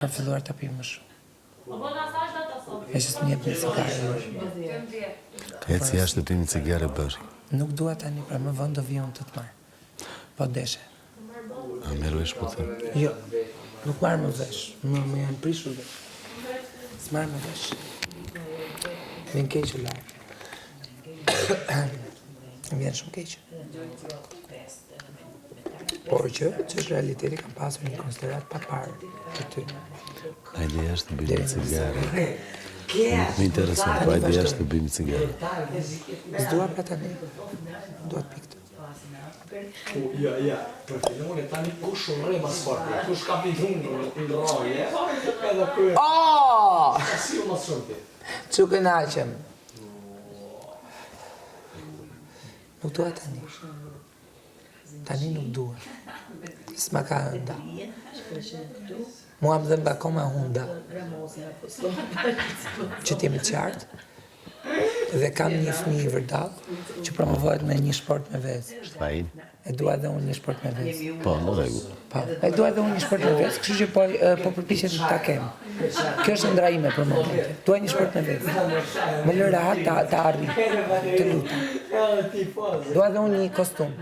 Për filluar të pimë më shumë. E që s'më jep një cigare. Eci jashtë të pimi cigare bashkë. Nuk dua tani, pra më vonë do vi unë të të marrë. Po deshe. A merë vesh po thëmë? Jo, nuk marrë më vesh. Më janë prishur dhe. S'marrë më vesh. Vjen keqë larë. Vjen shumë keqë. Por që është realiteti kam pasur një konsiderat pa parë të ty. Hajde jashtë të bimi cigare. Më intereson, po hajde jashtë të bimi cigare. S'dua pra tani. Dua të pikë të. Ja, për filmon e tani kush urre mas forte, kush ka pitur në roje, edhe kërë... Oh! Si u mas shumë ti? Që kënaqem. Nuk dua tani. Tani nuk dua. S'ma ka hënda. Mua më dhëmbë akoma hunda. Që t'jemi qartë. Dhe kam një fëmijë i vërdall që promovohet me një sport me vezë. Shtajin? E dua edhe unë një sport me vezë. Po, në regu. Po, e dua edhe unë një sport me vezë, kështu që po përpiqem të ta kem. Kjo është ëndra ime për momentin. Dua një sport me vezë. Më lë rahat ta arri. Të lutem. Dua edhe unë një kostum.